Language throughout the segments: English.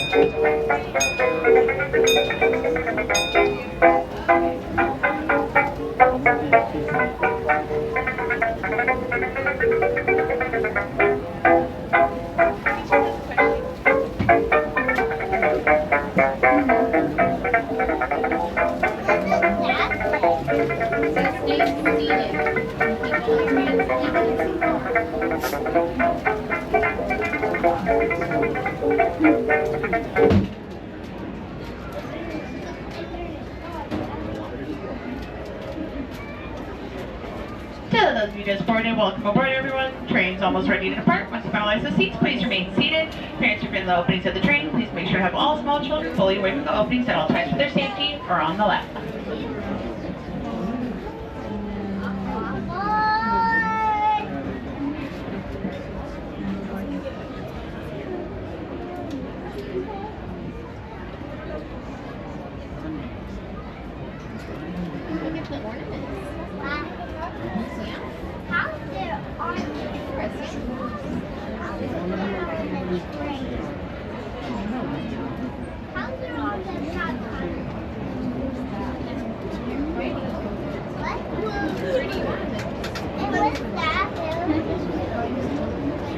To those of you just boarded, welcome aboard everyone. Train's almost ready to depart. Once you finalize the seats, please remain seated. Parents who are in the openings of the train, please make sure to have all small children fully away from the openings at all times for their safety or on the left.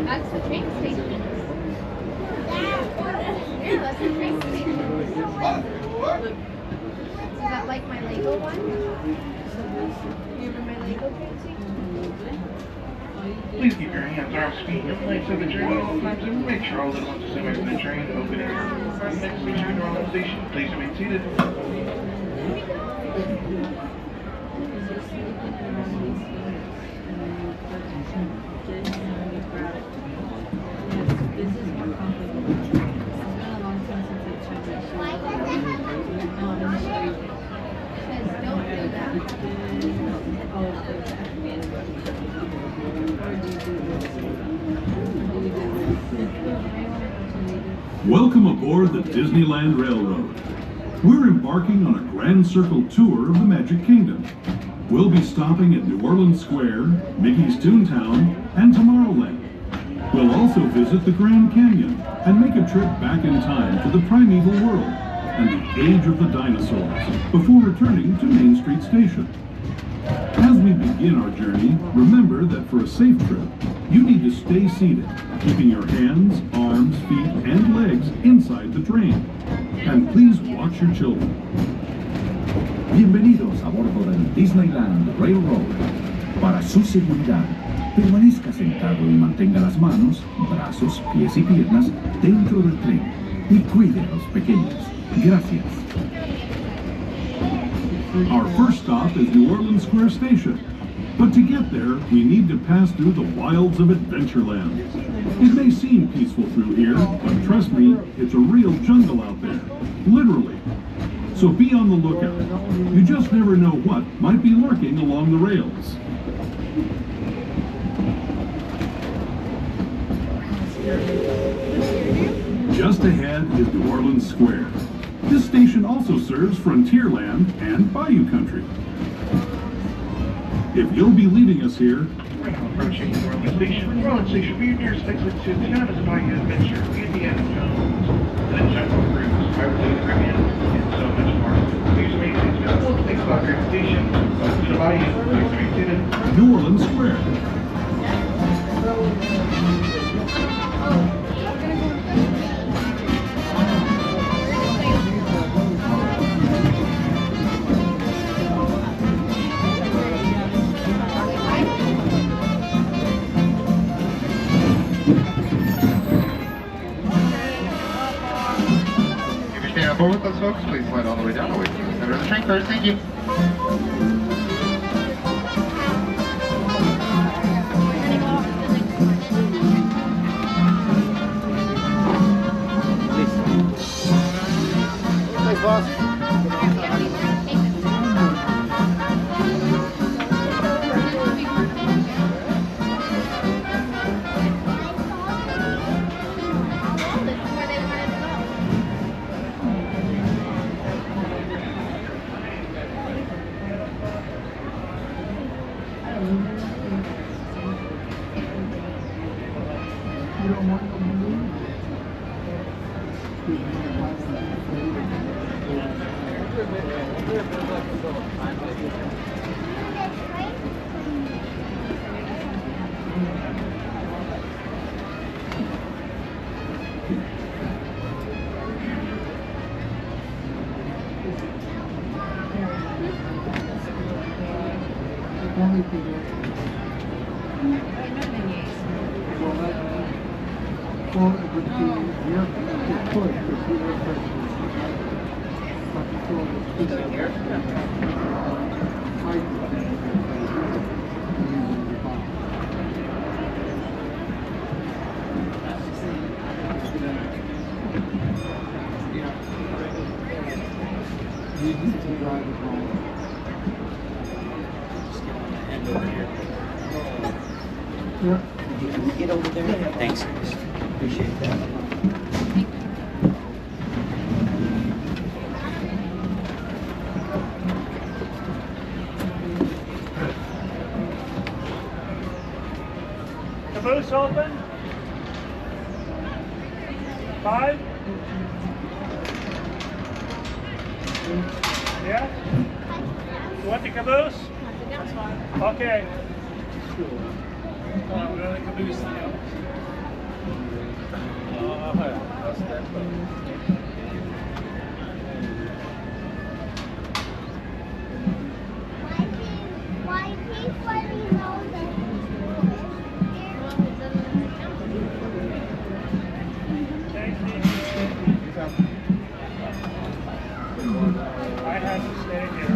That's the train station. Yeah, that's the train station. Is that like my Lego one? You remember my Lego train station? Please keep your hands, arms, feet, and legs of the train at all times and make sure all little ones assemble in the train open air. Next station, Northern Station, please remain seated. Welcome aboard the Disneyland Railroad. We're embarking on a grand circle tour of the Magic Kingdom. We'll be stopping at New Orleans Square, Mickey's Toontown, and Tomorrowland. We'll also visit the Grand Canyon and make a trip back in time to the Primeval World and the age of the dinosaurs before returning to Main Street Station. As we begin our journey, remember that for a safe trip, you need to stay seated, keeping your hands, arms, feet, and legs inside the train. And please watch your children. Bienvenidos a bordo del Disneyland Railroad. Para su seguridad, permanezca sentado y mantenga las manos, brazos, pies y piernas dentro del tren y cuide a los pequeños. Gracias. Our first stop is New Orleans Square Station. But to get there, we need to pass through the wilds of Adventureland. It may seem peaceful through here, but trust me, it's a real jungle out there. Literally. So be on the lookout. You just never know what might be lurking along the rails. Just ahead is New Orleans Square. This station also serves Frontierland and Bayou Country. If you'll be leaving us here, Approaching New Orleans Station, be your nearest exit to Toontown is a Bayou Adventure, Indiana Jones, the Jungle Cruise, Pirates of the Caribbean, and so much more. Please remain seated. Thanks about your station. Welcome to the Bayou. Please remain seated. New Orleans Square. Forward with those folks, please slide all the way down. Away from the center of the train first. Thank you. Thanks, boss. Get over there. Thanks. Appreciate that. Caboose open. 5. Yeah? You want the caboose? Okay. We're going to caboose now. I had to stay here.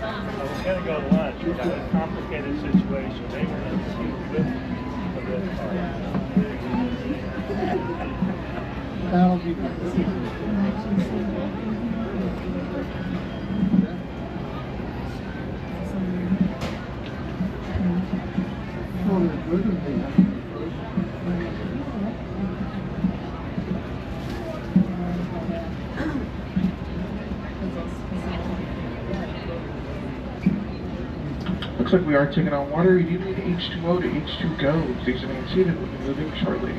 I was going to go to lunch. We got a complicated situation. They were going to shoot with the red car. That'll be good. Looks like we are taking on water. You need H2O to H2Go. Please remain seated. We'll be moving shortly.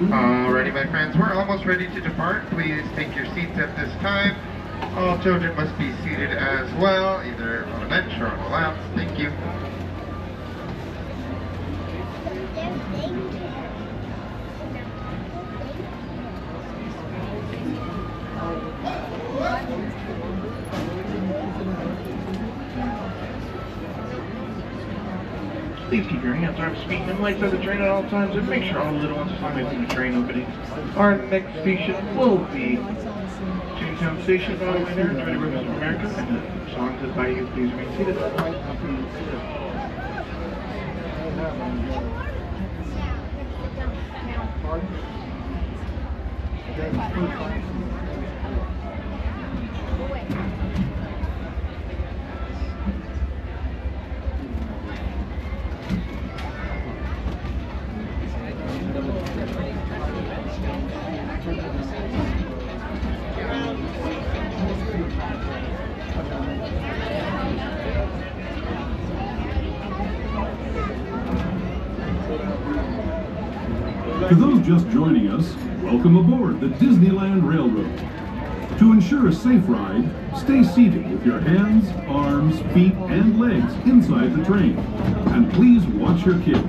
Alrighty, my friends, we're almost ready to depart. Please take your seats at this time. All children must be seated as well, either on a bench or on a lounge. Thank you. Please keep your hands, arms, feet, and legs on the train at all times, and make sure all the little ones are away from the train openings. Our next station will be Toontown Station, by the way there, Joy to Rivers of America, and the songs that Bayou. Please remain seated. To those just joining us, welcome aboard the Disneyland Railroad. To ensure a safe ride, stay seated with your hands, arms, feet, and legs inside the train. And please watch your kids.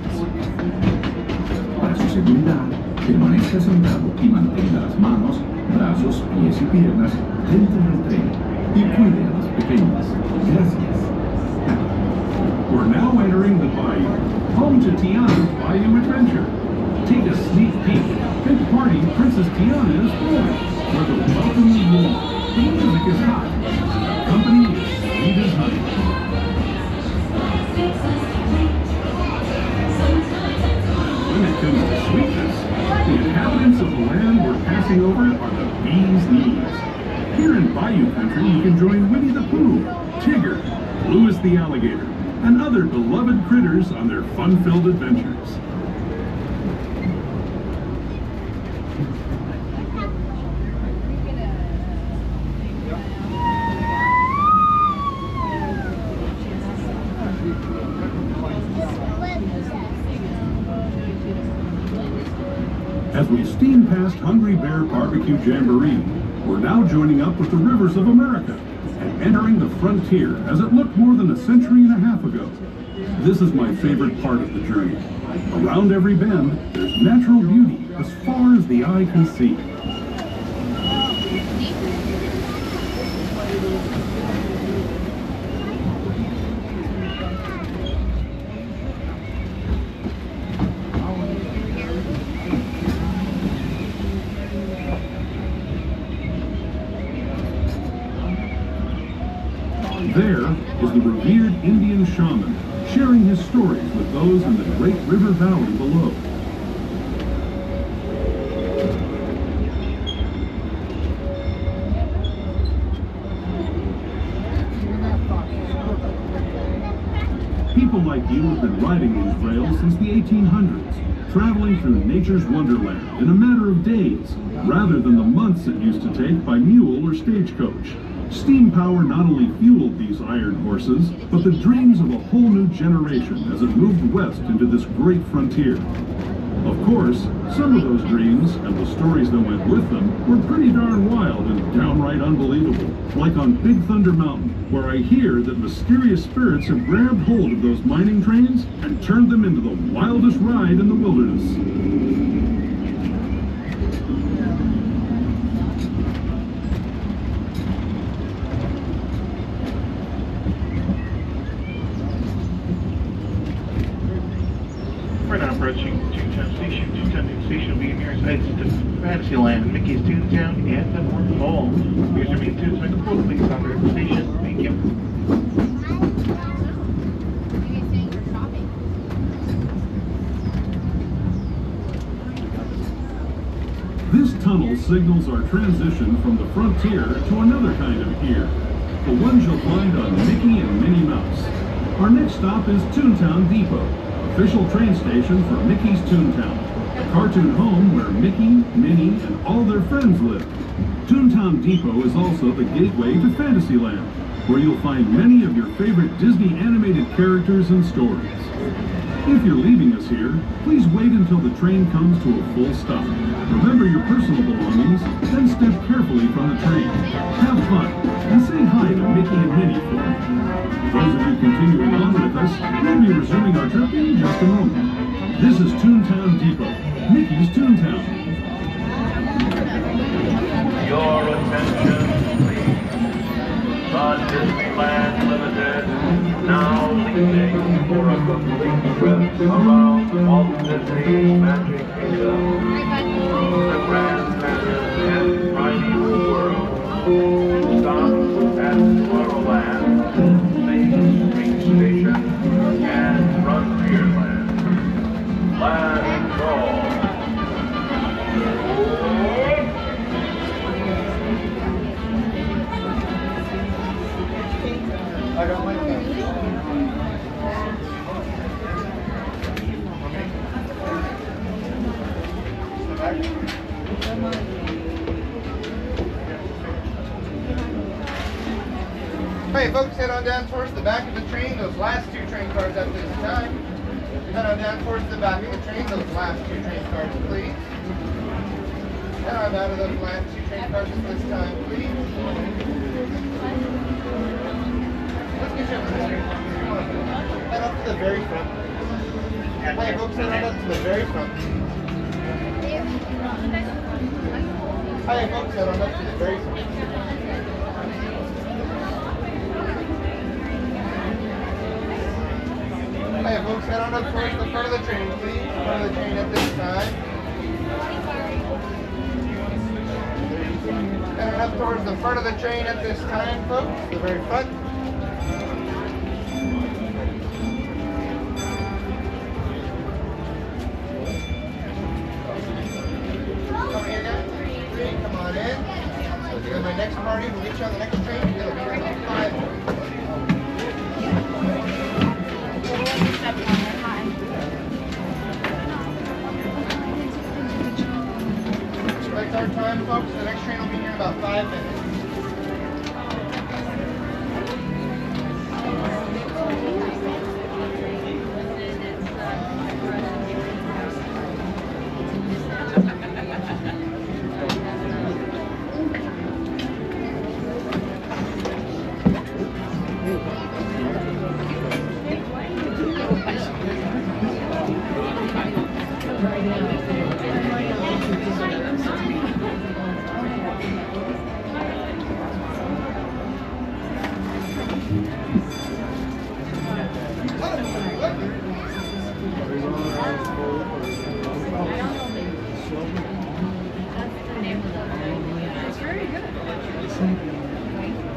Para su seguridad, permanezca sentado y mantenga las manos, brazos, pies y piernas dentro del tren y cuide a los pequeños. Gracias. We're now entering the bayou, home to Tiana's Bayou Adventure. Take a sneak peek. Take part in Princess Tiana's Boy, where the welcome is warm, the music is hot, and the company is sweet as honey. When it comes to sweetness, the inhabitants of the land we're passing over are the bee's knees. Here in Bayou Country, you can join Winnie the Pooh, Tigger, Louis the Alligator, and other beloved critters on their fun-filled adventures. As we steam past Hungry Bear Barbecue Jamboree, we're now joining up with the rivers of America and entering the frontier as it looked more than a century and a half ago. This is my favorite part of the journey. Around every bend, there's natural beauty as far as the eye can see. There is the revered Indian shaman, sharing his stories with those in the great river valley below. People like you have been riding these rails since the 1800s, traveling through nature's wonderland in a matter of days, rather than the months it used to take by mule or stagecoach. Steam power not only fueled these iron horses, but the dreams of a whole new generation as it moved west into this great frontier. Of course, some of those dreams, and the stories that went with them, were pretty darn wild and downright unbelievable. Like on Big Thunder Mountain, where I hear that mysterious spirits have grabbed hold of those mining trains and turned them into the wildest ride in the wilderness. We're now approaching Toontown Station. Toontown Station will be near sites to Frontierland, Mickey's Toontown, and the North Pole. Here's your main tunes, make a full please on the station. Thank you. This tunnel signals our transition from the frontier to another kind of pier, the ones you'll find on Mickey and Minnie Mouse. Our next stop is Toontown Depot, official train station for Mickey's Toontown, the cartoon home where Mickey, Minnie, and all their friends live. Toontown Depot is also the gateway to Fantasyland, where you'll find many of your favorite Disney animated characters and stories. If you're leaving us here, please wait until the train comes to a full stop. Remember your personal belongings, then step carefully from the train. Have fun, and say hi to Mickey and Minnie for me. Those of you continuing on with us, we'll be resuming our trip in just a moment. This is Toontown Depot, Mickey's Toontown. Your attention, please. The Disneyland Limited now leaving for a complete trip Disney's Magic Kingdom, the Grand Canyon and Primeval World. Stop at Tomorrowland, Main Street Station, and Frontierland. Last call. I got my phone. Hey folks, head on down towards the back of the train, those last two train cars at this time. Head on down towards the back of the train, those last two train cars, please. Head on out of those last two train cars at this time, please. Let's get you up to the train. Head up to the very front. Hey folks, head on up to the very front. Hey folks, head on up to the very front. Hey folks, head on up towards the front of the train, please. Front of the train at this time. Head on up towards the front of the train at this time, folks. The very front. Come here, guys. Three, come on in. So my next party, we'll get you on the next train. It'll be in about 5 minutes. Expect our time, folks. The next train will be here in about 5 minutes.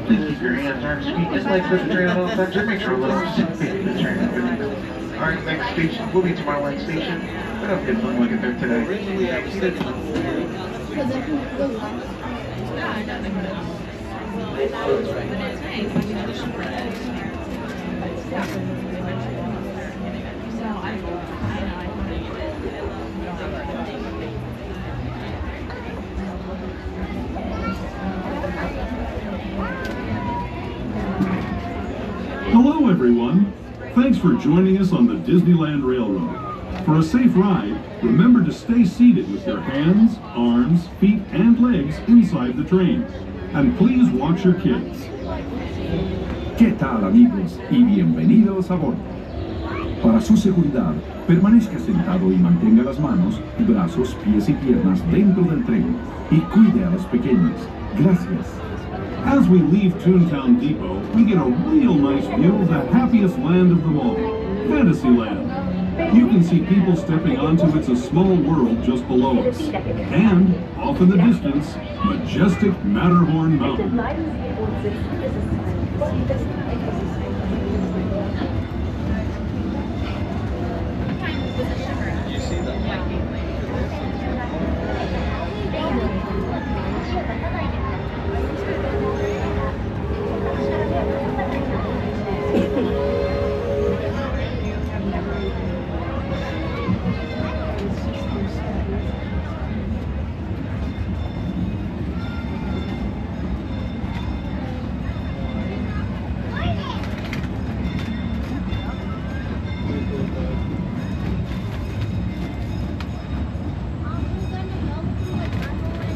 Please keep your hands, arms, feet, just like the train on the center. Make sure a little syncopate in the train. Alright, next station will be Tomorrowland Station. But I'll get one look at there today. Hello, everyone. Thanks for joining us on the Disneyland Railroad. For a safe ride, remember to stay seated with your hands, arms, feet, and legs inside the train. And please watch your kids. ¿Qué tal, amigos? Y bienvenidos a bordo. Para su seguridad, permanezca sentado y mantenga las manos, brazos, pies y piernas dentro del tren. Y cuide a los pequeños. Gracias. As we leave Toontown Depot, we get a real nice view of the happiest land of them all, Fantasyland. You can see people stepping onto It's a Small World just below us. And, off in the distance, majestic Matterhorn Mountain.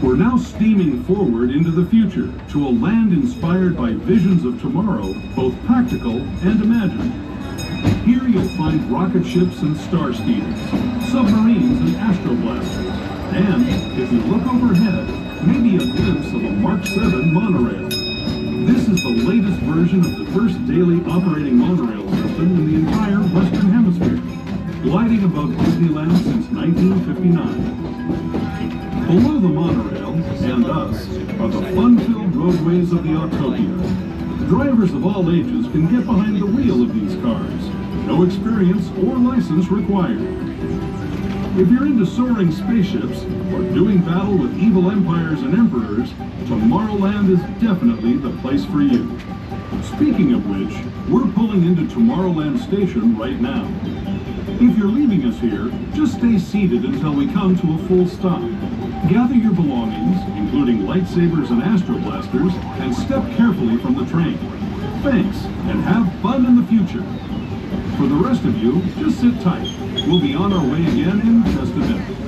We're now steaming forward into the future to a land inspired by visions of tomorrow, both practical and imagined. Here you'll find rocket ships and star speeders, submarines and astroblasters, and, if you look overhead, maybe a glimpse of a Mark 7 monorail. This is the latest version of the first daily operating monorail system in the entire Western Hemisphere. gliding above Disneyland since 1959. Below the monorail and us are the fun-filled roadways of the Autopia. Drivers of all ages can get behind the wheel of these cars. No experience or license required. If you're into soaring spaceships or doing battle with evil empires and emperors, Tomorrowland is definitely the place for you. Speaking of which, we're pulling into Tomorrowland Station right now. If you're leaving us here, just stay seated until we come to a full stop. Gather your belongings, including lightsabers and astroblasters, and step carefully from the train. Thanks, and have fun in the future. For the rest of you, just sit tight. We'll be on our way again in just a minute.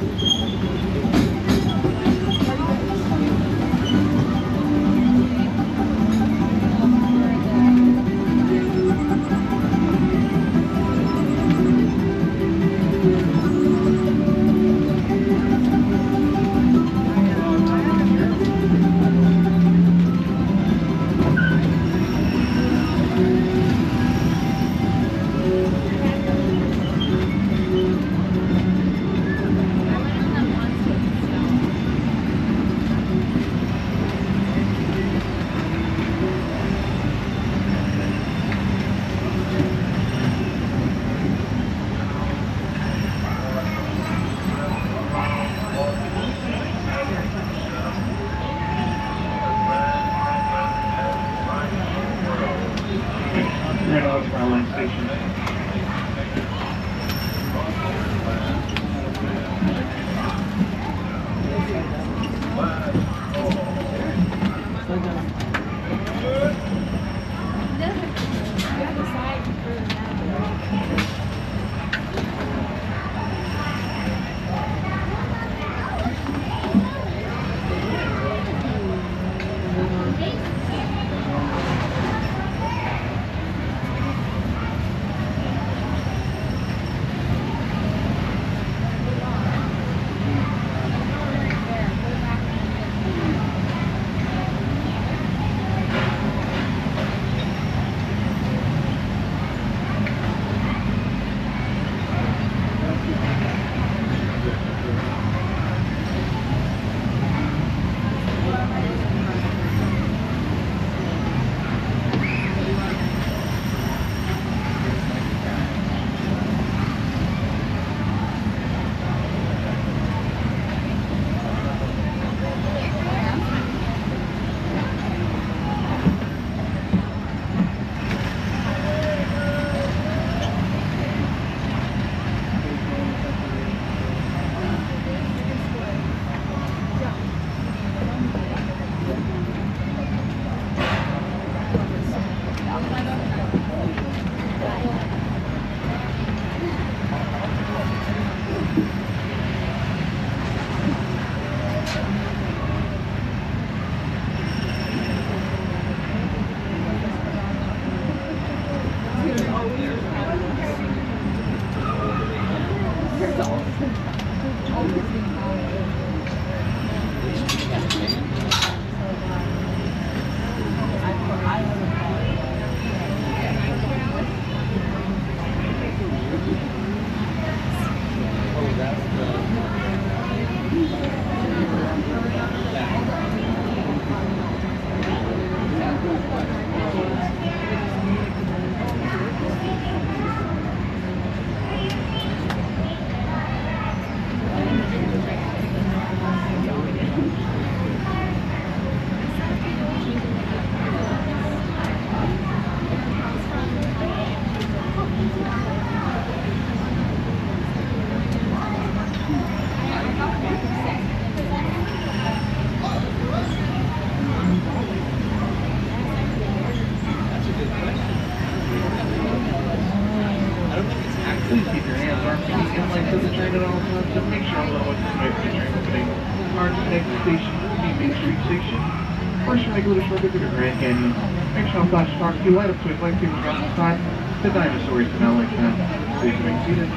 If you light up to his lightsabers around the side, the dinosaurs smell like that. Please remain seated.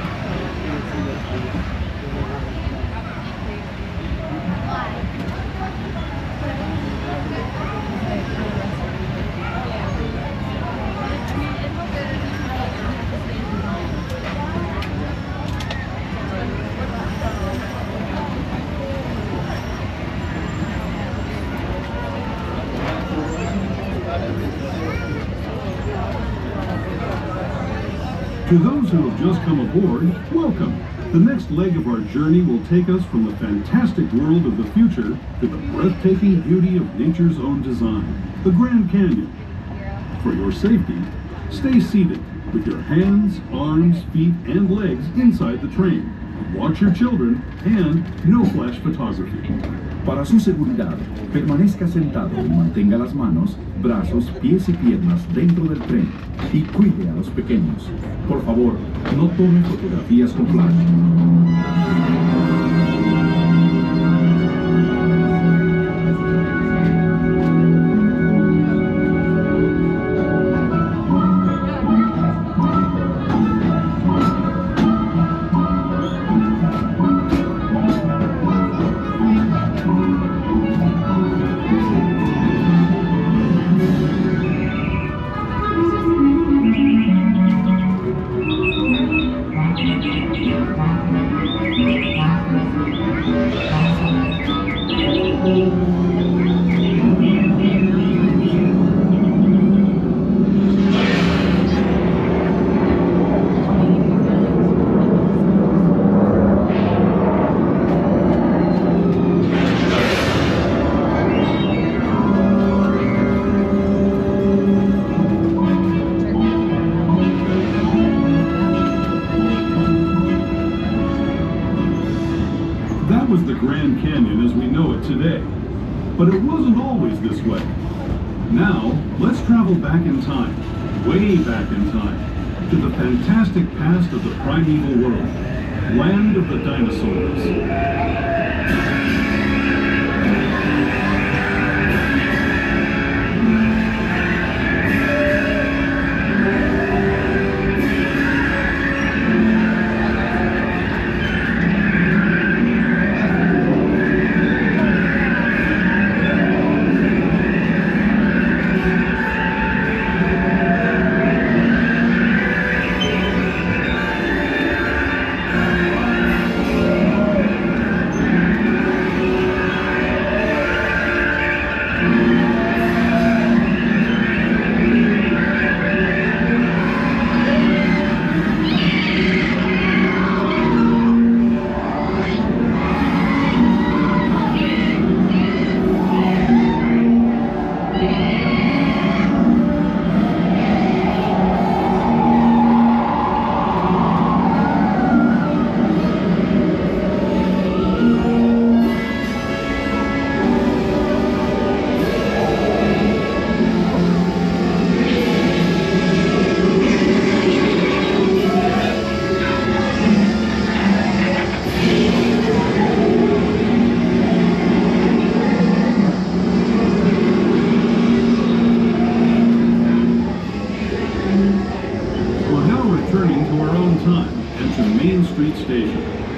To those who have just come aboard, welcome. The next leg of our journey will take us from the fantastic world of the future to the breathtaking beauty of nature's own design, the Grand Canyon. For your safety, stay seated with your hands, arms, feet, and legs inside the train. Watch your children and no flash photography. Para su seguridad, permanezca sentado y mantenga las manos, brazos, pies y piernas dentro del tren y cuide a los pequeños. Por favor, no tome fotografías con flash. That was the Grand Canyon as we know it today. But it wasn't always this way. Now, let's travel back in time, way back in time, to the fantastic past of the Primeval World, land of the dinosaurs.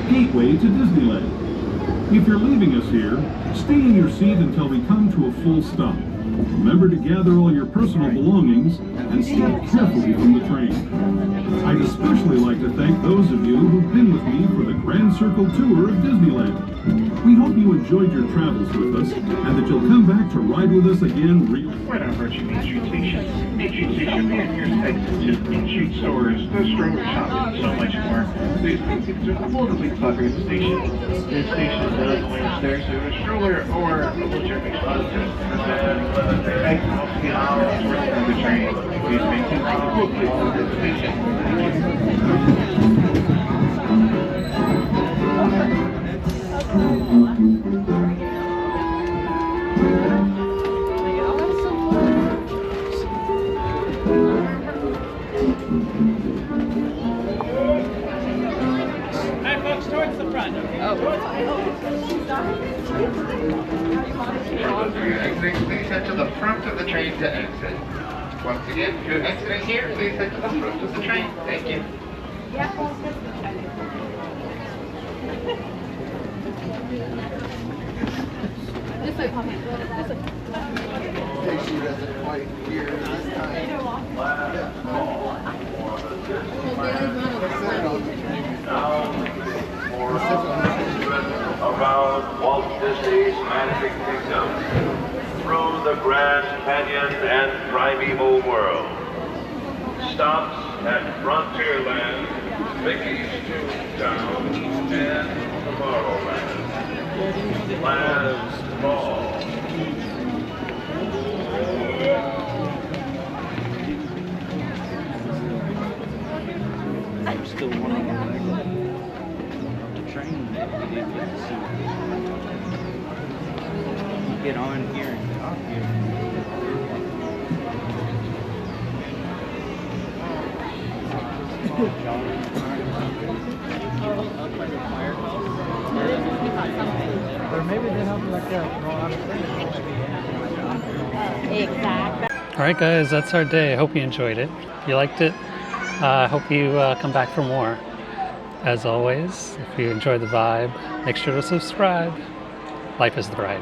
Gateway to Disneyland. If you're leaving us here, stay in your seat until we come to a full stop. Remember to gather all your personal belongings and step carefully from the train. I'd especially like to thank those of you who've been with me for the Grand Circle Tour of Disneyland. We hope you enjoyed your travels with us and that you'll come back to ride with us again real Right on Virtue Main Street Station. Main Street Station pioneers exit to Main Street stores, the stroller shop, and so much more. Please consider affordably clubbing at the station. The station does only upstairs, so a stroller or a wheelchair makes a lot of sense. Exit also get on the train. Please maintain the full place at the station. Hi, folks, towards the front. Exiting, please head to the front of the train to exit. Once again, if you're exiting here, please head to the front of the train. Thank you. This way, Poppy. This way. She doesn't quite hear this Around Walt Disney's Magic Kingdom, through the Grand Canyon and Primeval World. Stops at Frontierland, Mickey's Toontown, and Tomorrowland. Last fall. There's still one on the train that we didn't get to see. You get on here and get off here. Or maybe they have like a Exactly. All right, guys, that's our day. I hope you enjoyed it. If you liked it, I hope you come back for more. As always, if you enjoy the vibe, make sure to subscribe. Life is the ride.